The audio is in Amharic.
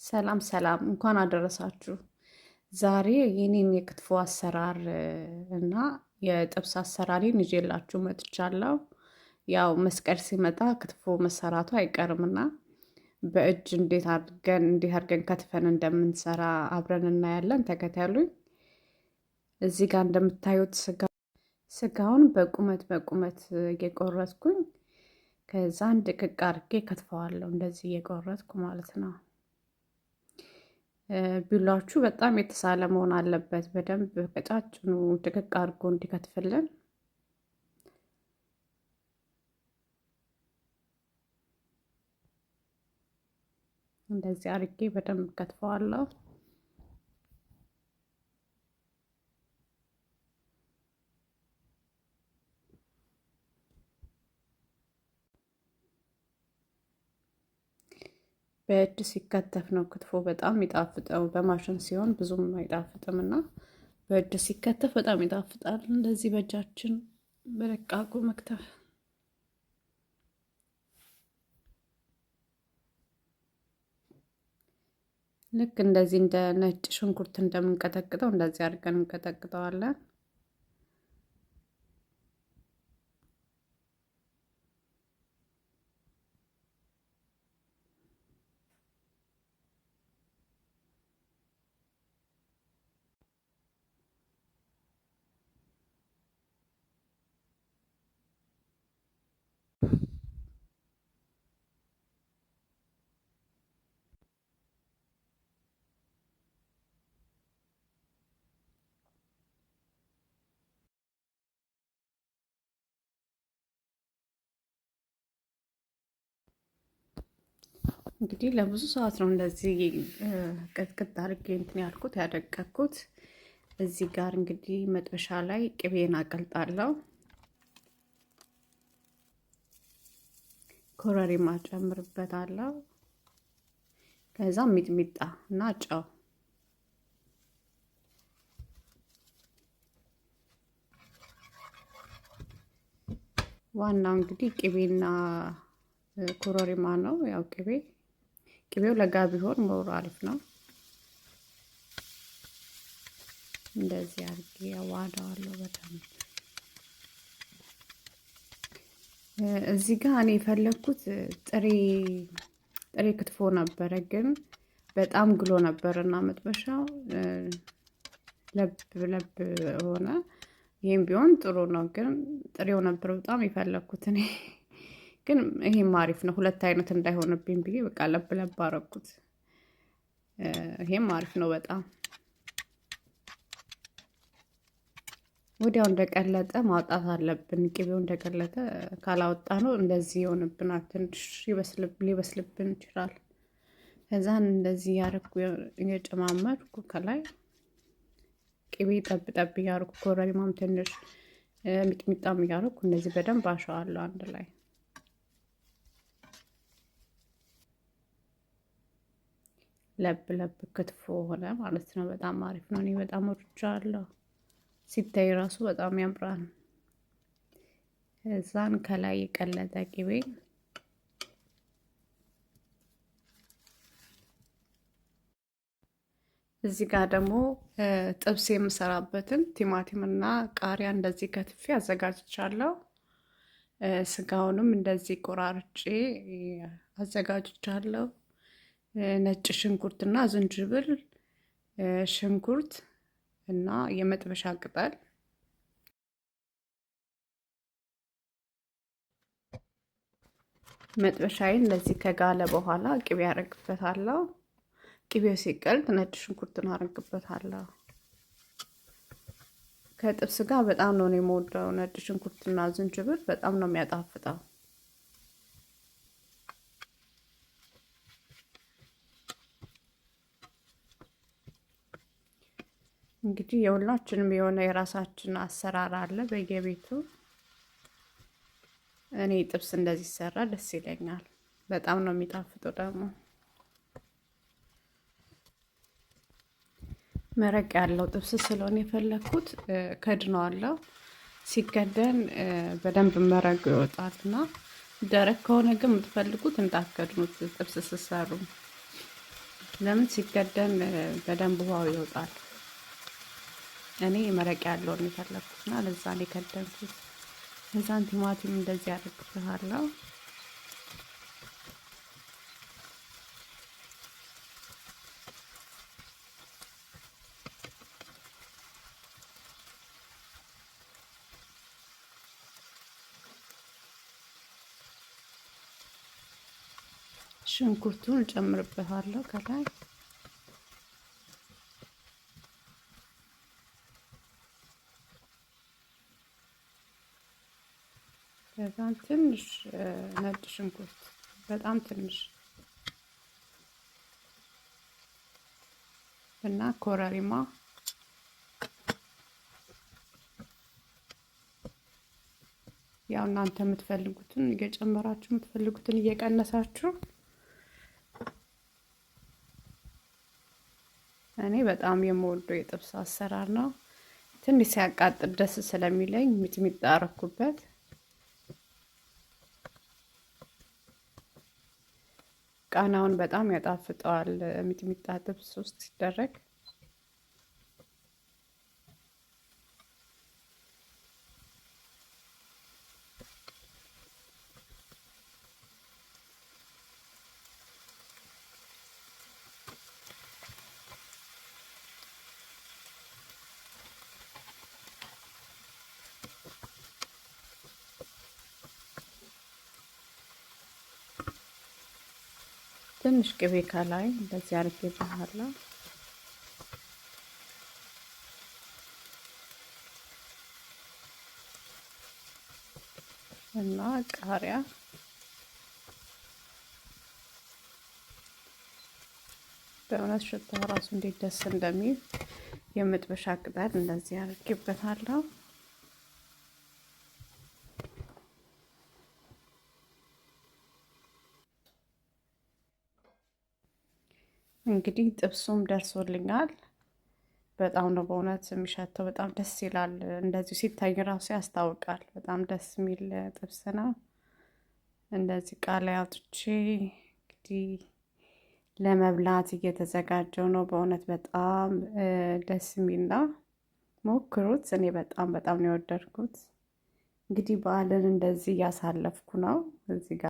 ሰላም ሰላም፣ እንኳን አደረሳችሁ። ዛሬ የኔን የክትፎ አሰራር እና የጥብስ አሰራሬን ይዤላችሁ መጥቻለሁ። ያው መስቀል ሲመጣ ክትፎ መሰራቱ አይቀርምና በእጅ እንዲህ አድርገን ከትፈን እንደምንሰራ አብረን እናያለን። ተከተሉኝ። እዚህ ጋር እንደምታዩት ስጋውን በቁመት በቁመት እየቆረጥኩኝ ከዛ ድቅቅ አድርጌ ከትፈዋለሁ። እንደዚህ እየቆረጥኩ ማለት ነው። ቢላችሁ በጣም የተሳለ መሆን አለበት። በደንብ ቀጫጭኑ ድቅቅ አድርጎ እንዲከትፍልን። እንደዚህ አድርጌ በደንብ ከትፈዋለሁ። በእጅ ሲከተፍ ነው ክትፎ በጣም የሚጣፍጠው። በማሽን ሲሆን ብዙም አይጣፍጥም እና በእጅ ሲከተፍ በጣም ይጣፍጣል። እንደዚህ በእጃችን በደቃቁ መክተፍ። ልክ እንደዚህ እንደ ነጭ ሽንኩርት እንደምንቀጠቅጠው እንደዚህ አድርገን እንቀጠቅጠዋለን። እንግዲህ ለብዙ ሰዓት ነው እንደዚህ ቅጥቅጥ አድርጌ እንትን ያልኩት ያደቀኩት። እዚህ ጋር እንግዲህ መጥበሻ ላይ ቅቤን አቀልጣለሁ። ኮረሪማ ጨምርበታለሁ። ከዛ ሚጥሚጣ እና ጨው። ዋናው እንግዲህ ቅቤና ኮረሪማ ነው። ያው ቅቤው ለጋ ቢሆን ሞር አሪፍ ነው። እንደዚህ አድርጌ አዋህደዋለሁ በደንብ። እዚህ ጋር እኔ የፈለኩት ጥሬ ክትፎ ነበረ፣ ግን በጣም ግሎ ነበርና መጥበሻው ለብ ሆነ። ይሄም ቢሆን ጥሩ ነው፣ ግን ጥሬው ነበር በጣም የፈለኩት እኔ። ግን ይሄም አሪፍ ነው። ሁለት አይነት እንዳይሆንብኝ ብዬ በቃ ለብ አረኩት። ይሄም አሪፍ ነው በጣም። ወዲያው እንደቀለጠ ማውጣት አለብን። ቅቤው እንደቀለጠ ካላወጣ ነው እንደዚህ ይሆንብናል። ትንሽ ሊበስልብን ይችላል። ከዛን እንደዚህ ያረኩ እየጨማመርኩ ከላይ ቅቤ ጠብ እያረኩ ኮረሪማም ትንሽ ሚጥሚጣም እያረኩ እንደዚህ በደንብ አሸዋለሁ አንድ ላይ። ለብ ክትፎ ሆነ ማለት ነው። በጣም አሪፍ ነው። እኔ በጣም ወድጃለሁ። ሲታይ ራሱ በጣም ያምራል። እዛን ከላይ የቀለጠ ቅቤ እዚህ ጋር ደግሞ ጥብስ የምሰራበትን ቲማቲምና ቃሪያ እንደዚህ ከትፌ አዘጋጅቻለሁ። ስጋውንም እንደዚህ ቆራርጬ አዘጋጅቻለሁ። ነጭ ሽንኩርትና ዝንጅብል፣ ሽንኩርት እና የመጥበሻ ቅጠል። መጥበሻዬን እንደዚህ ከጋለ በኋላ ቅቤ ያደርግበታለሁ። ቅቤው ሲቀልጥ ነጭ ሽንኩርትን አደርግበታለሁ። ከጥብስ ጋር በጣም ነው የምወደው። ነጭ ሽንኩርትና ዝንጅብል በጣም ነው የሚያጣፍጠው። እንግዲህ የሁላችንም የሆነ የራሳችን አሰራር አለ በየቤቱ። እኔ ጥብስ እንደዚህ ሰራ ደስ ይለኛል። በጣም ነው የሚጣፍጠው። ደግሞ መረቅ ያለው ጥብስ ስለሆነ የፈለኩት ከድነዋለሁ። ሲከደን በደንብ መረቁ ይወጣልና፣ ደረቅ ከሆነ ግን የምትፈልጉት እንዳትከድኑት ጥብስ ስትሰሩ። ለምን ሲከደን በደንብ ውሃው ይወጣል። እኔ መረቅ ያለውን የፈለኩትና ለዛ ነው የከደንኩት። ከዛን ቲማቲም እንደዚህ አድርግበታለሁ። ሽንኩርቱን እጨምርበታለሁ ከላይ ከዛን ትንሽ ነጭ ሽንኩርት በጣም ትንሽ እና ኮረሪማ ያው እናንተ የምትፈልጉትን እየጨመራችሁ የምትፈልጉትን እየቀነሳችሁ። እኔ በጣም የምወደው የጥብስ አሰራር ነው። ትንሽ ሲያቃጥል ደስ ስለሚለኝ ሚጥሚጣ አረኩበት። ቃናውን በጣም ያጣፍጠዋል ሚጥሚጣ ጥብስ ውስጥ ሲደረግ። ትንሽ ቅቤ ከላይ እንደዚህ አድርጌበታለሁ እና ቃሪያ በእውነት ሽታው ራሱ እንዴት ደስ እንደሚል የመጥበሻ ቅጠል እንደዚህ አድርጌበታለሁ። እንግዲህ ጥብሱም ደርሶልኛል። በጣም ነው በእውነት የሚሸተው። በጣም ደስ ይላል። እንደዚሁ ሲታይ ራሱ ያስታውቃል። በጣም ደስ የሚል ጥብስ ነው። እንደዚህ እቃ ላይ አውጥቼ እንግዲህ ለመብላት እየተዘጋጀው ነው። በእውነት በጣም ደስ የሚል ነው። ሞክሩት። እኔ በጣም ነው የወደድኩት። እንግዲህ በዓልን እንደዚህ እያሳለፍኩ ነው እዚህ ጋር